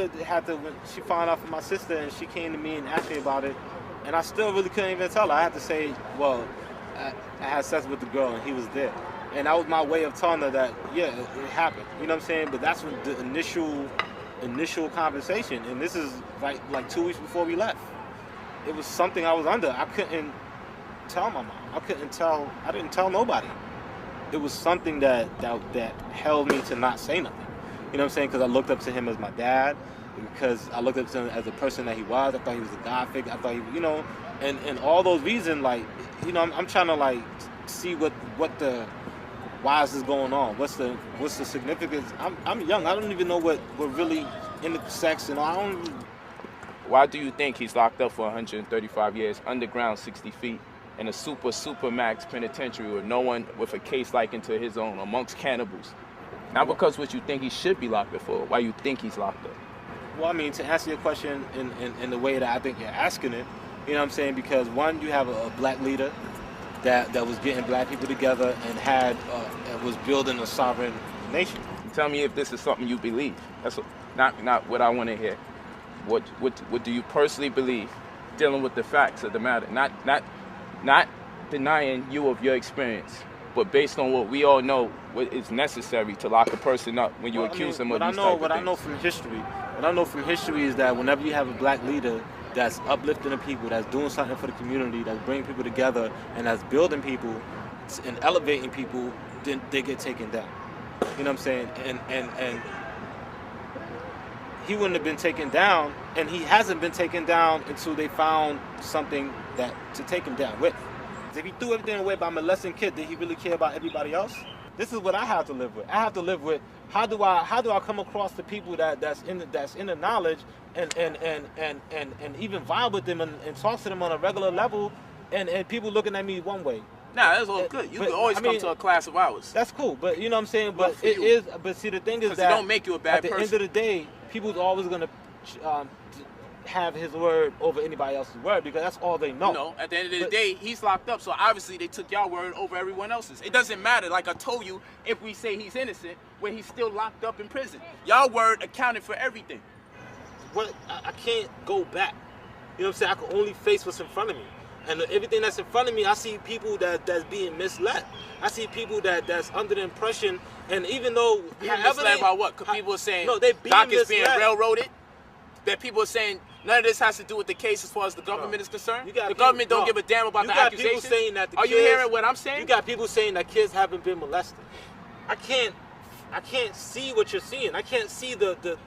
mother had to, when she found out from my sister, and she came to me and asked me about it, and I still really couldn't even tell her. I had to say, well, I had sex with the girl, and he was there. And that was my way of telling her that, yeah, it happened. You know what I'm saying? But that's when the initial conversation, and this is like 2 weeks before we left. It was something I was under. I couldn't tell my mom. I didn't tell nobody. It was something that held me to not say nothing. You know what I'm saying? Because I looked up to him as my dad, because I looked up to him as the person that he was. I thought he was a God figure. I thought he, you know, and all those reasons, like, you know, I'm trying to like see what the why is this going on? What's the significance? I'm young. I don't even know what really into sex, and I don't. Why do you think he's locked up for 135 years, underground 60 feet, in a super max penitentiary with no one with a case likened to his own, amongst cannibals? Not because what you think he should be locked up for, why you think he's locked up. Well, I mean, to answer your question in the way that I think you're asking it, you know what I'm saying? Because one, you have a black leader that was getting black people together and was building a sovereign nation. Tell me if this is something you believe. That's not what I want to hear. What do you personally believe, dealing with the facts of the matter? Not denying you of your experience, but based on what we all know, what is necessary to lock a person up when you accuse them of these type of things. What I know from history is that whenever you have a black leader that's uplifting the people, that's doing something for the community, that's bringing people together, and that's building people and elevating people, then they get taken down. You know what I'm saying? And he wouldn't have been taken down, and he hasn't been taken down until they found something to take him down with. If he threw everything away by molesting kids, did he really care about everybody else? This is what I have to live with. I have to live with how do I come across the people that's in the knowledge and even vibe with them and talk to them on a regular level, and people looking at me one way. Nah, that's all good. You can always come to a class of ours. That's cool, but you know what I'm saying. But it is. But see, the thing is that it don't make you a bad person. At the end of the day, people's always gonna have his word over anybody else's word, because that's all they know. No, at the end of the day, he's locked up, so obviously they took y'all word over everyone else's. It doesn't matter, like I told you, if we say he's innocent, when he's still locked up in prison. Y'all word accounted for everything. What I can't go back. You know what I'm saying? I can only face what's in front of me. And everything that's in front of me, I see people that's being misled. I see people that's under the impression, and even though misled by what? Because people are saying Doc is being railroaded. That people are saying none of this has to do with the case as far as the government is concerned. The government don't give a damn about the accusations. Saying that are you hearing what I'm saying? You got people saying that kids haven't been molested. I can't see what you're seeing. I can't see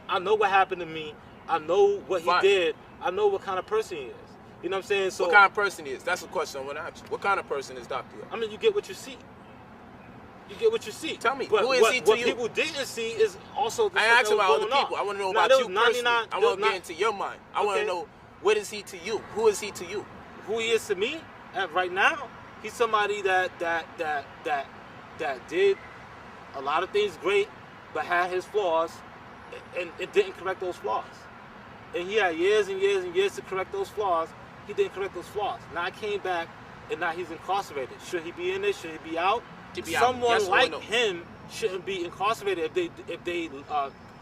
I know what happened to me. I know what he did. I know what kind of person he is. You know what I'm saying? So what kind of person he is? That's the question I want to ask you. What kind of person is Dr. I mean, you get what you see. You get what you see. Tell me, but who is he to you? What people didn't see is also the I ain't asking about other people. I want to know about you personally. I want to get into your mind. I want to know, what is he to you? Who is he to you? Who he is to me right now? He's somebody that did a lot of things great, but had his flaws, and it didn't correct those flaws. And he had years and years and years to correct those flaws. He didn't correct those flaws. Now I came back, and now he's incarcerated. Should he be in there? Should he be out? Someone like him shouldn't be incarcerated if they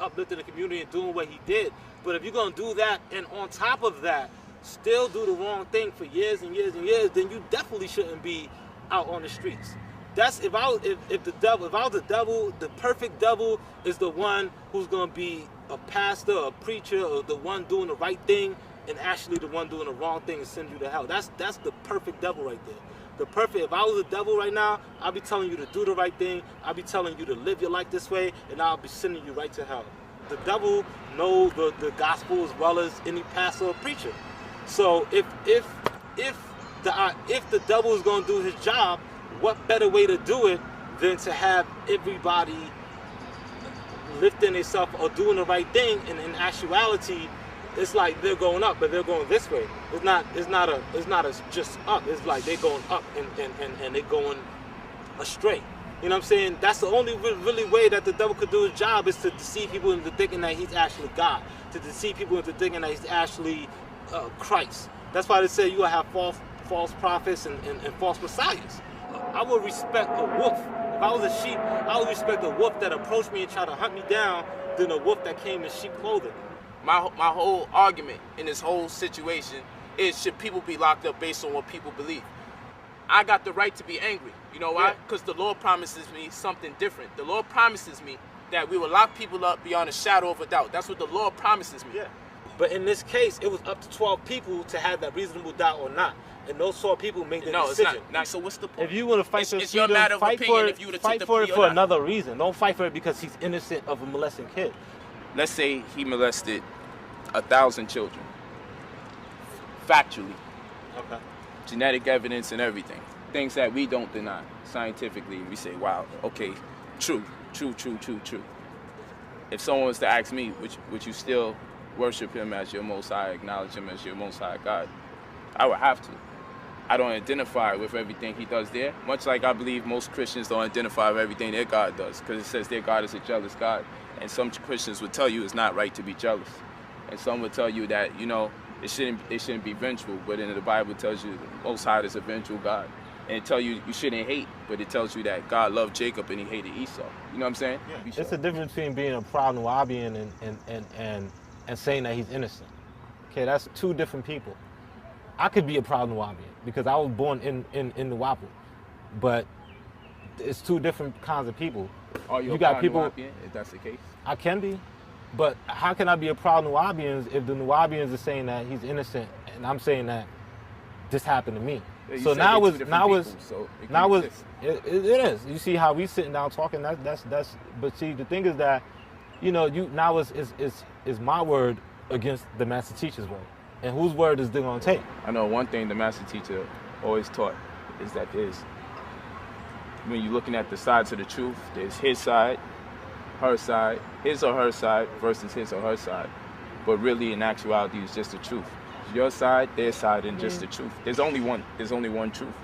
uplifting the community and doing what he did. But if you're gonna do that, and on top of that, still do the wrong thing for years and years and years, then you definitely shouldn't be out on the streets. That's if I was the devil, the perfect devil is the one who's gonna be a pastor, a preacher, or the one doing the right thing, and actually the one doing the wrong thing and send you to hell. That's the perfect devil right there. If I was a devil right now, I'd be telling you to do the right thing. I'd be telling you to live your life this way, and I'll be sending you right to hell. The devil knows the gospel as well as any pastor or preacher. So if the devil is going to do his job, what better way to do it than to have everybody lifting themselves or doing the right thing, and in actuality, it's like they're going up, but they're going this way. It's not just up. It's like they're going up and they're going astray. You know what I'm saying? That's the only really way that the devil could do his job, is to deceive people into thinking that he's actually God, to deceive people into thinking that he's actually Christ. That's why they say you will have false prophets and false messiahs. I would respect a wolf. If I was a sheep, I would respect a wolf that approached me and tried to hunt me down than a wolf that came in sheep clothing. my whole argument in this whole situation is, should people be locked up based on what people believe? I got the right to be angry. You know why? Because the Lord promises me something different. The Lord promises me that we will lock people up beyond a shadow of a doubt. That's what the Lord promises me. Yeah. But in this case, it was up to 12 people to have that reasonable doubt or not. And those 12 people make the decision. It's not. So what's the point? If you want to fight for it's your matter of fight opinion for if you would have fight took the for it plea for or not. another reason. Don't fight for it because he's innocent of a molesting kid. Let's say he molested 1,000 children. Factually. Okay. Genetic evidence and everything. Things that we don't deny scientifically. We say, wow, okay, true. If someone was to ask me, would you still worship him as your Most High, acknowledge him as your Most High God? I would have to. I don't identify with everything he does there, much like I believe most Christians don't identify with everything their God does, because it says their God is a jealous God. And some Christians would tell you it's not right to be jealous. And some would tell you that, you know, it shouldn't be vengeful, but in the Bible it tells you the Most High is a vengeful God. And it tells you you shouldn't hate, but it tells you that God loved Jacob and he hated Esau. You know what I'm saying? Yeah. It's a difference between being a proud Nubian and saying that he's innocent. Okay, that's two different people. I could be a proud Nubian because I was born in Nuwapu, but it's two different kinds of people. Are you got a people, Nubian, if that's the case? I can be, but how can I be a proud Nubian if the Nubians are saying that he's innocent and I'm saying that this happened to me? Yeah, so now it is. You see how we sitting down talking? That's. But see, the thing is that, you know, now is my word against the master teacher's word, and whose word is they gonna take? I know one thing the master teacher always taught is that when you're looking at the sides of the truth, there's his side, her side, his or her side versus his or her side. But really, in actuality, it's just the truth. Your side, their side, and just the truth. There's only one truth.